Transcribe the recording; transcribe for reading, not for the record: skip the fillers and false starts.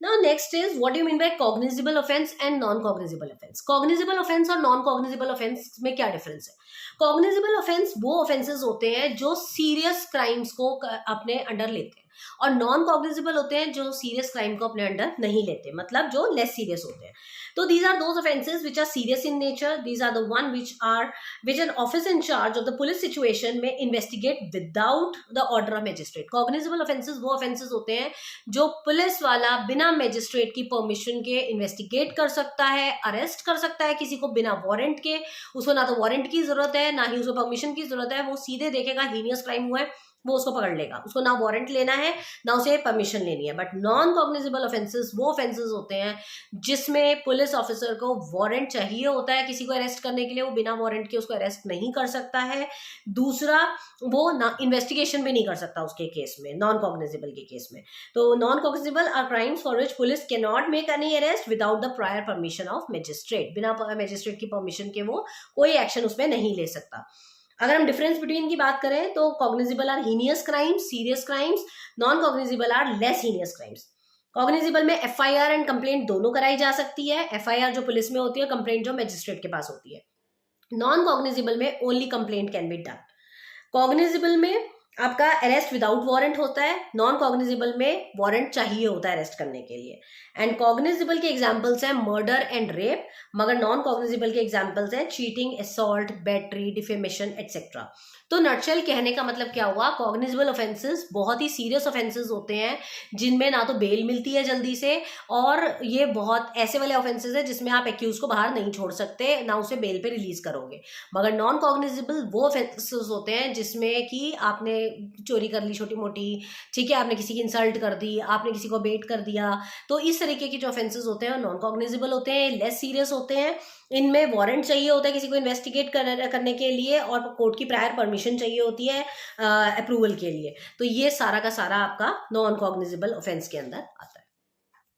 Now next is what you mean by cognizable offence and non cognizable offence. Cognizable offence और non cognizable offence में क्या difference है? Cognizable offence वो offences होते हैं जो सीरियस क्राइम्स को अपने अंडर लेते हैं, और नॉन कॉग्निजिबल होते हैं जो सीरियस क्राइम को अपने अंडर नहीं लेते, मतलब जो लेस सीरियस होते हैं। तो these are those offenses which are serious in nature. These are the one which an officer in charge of the police situation may investigate without the order of magistrate. Cognizable offenses वो offenses होते हैं जो police वाला बिना magistrate की permission के investigate कर सकता है, अरेस्ट कर सकता है किसी को बिना वारंट के। उसको ना तो वारंट की जरूरत है, ना ही उसको परमिशन की जरूरत है। वो सीधे देखेगा हीनियस क्राइम हुआ है, वो उसको पकड़ लेगा। उसको ना वारंट लेना है, ना उसे परमिशन लेनी है। बट नॉन कॉग्निजिबल ऑफेंसेस वो ऑफेंसेस होते हैं जिसमें पुलिस ऑफिसर को वारंट चाहिए होता है किसी को अरेस्ट करने के लिए, वो बिना वारंट के उसको अरेस्ट नहीं कर सकता है। दूसरा, वो ना इन्वेस्टिगेशन भी नहीं कर सकता उसके केस में, नॉन कॉग्निजिबल के केस में। तो non cognizable are crimes for which police can not make any arrest without the prior permission of magistrate. बिना मैजिस्ट्रेट की परमिशन के वो कोई एक्शन उसमें नहीं ले सकता। अगर हम डिफरेंस बिटवीन की बात करें तो cognizable are heinous crimes, serious crimes. Non cognizable are less heinous crimes. Cognizable में एफआईआर एंड कंप्लेंट दोनों कराई जा सकती है। एफआईआर जो पुलिस में होती है, कंप्लेंट जो मैजिस्ट्रेट के पास होती है। नॉन कॉग्निजिबल में only complaint can be done. Cognizable में आपका अरेस्ट विदाउट वारंट होता है, नॉन कॉग्निजिबल में वारंट चाहिए होता है अरेस्ट करने के लिए। एंड कॉग्निजिबल के एग्जांपल्स हैं मर्डर एंड रेप, मगर नॉन कॉग्निजिबल के एग्जांपल्स हैं cheating, assault, battery, defamation etcetera. तो नटशेल कहने का मतलब क्या हुआ, कॉग्निजिबल ऑफेंसेस बहुत ही सीरियस ऑफेंसेस होते हैं जिनमें ना तो बेल मिलती है जल्दी से, और ये बहुत ऐसे वाले ऑफेंसेस है जिसमें आप एक्यूज को बाहर नहीं छोड़ सकते, ना उसे बेल पे रिलीज करोगे। मगर नॉन कॉग्निजिबल वो ऑफेंसेस होते हैं जिसमें कि आपने चोरी कर ली छोटी मोटी, ठीक है, आपने किसी की इंसल्ट कर दी, आपने किसी को बेट कर दिया, तो इस तरीके के जो ऑफेंसेस होते हैं नॉन कॉग्निजिबल होते हैं, लेस सीरियस होते हैं। इनमें वारंट चाहिए होता है किसी को इन्वेस्टिगेट करने के लिए, और कोर्ट की प्रायर परमिशन चाहिए होती है अप्रूवल के लिए। तो ये सारा का सारा आपका नॉन कॉग्निजिबल ऑफेंस के अंदर आता है।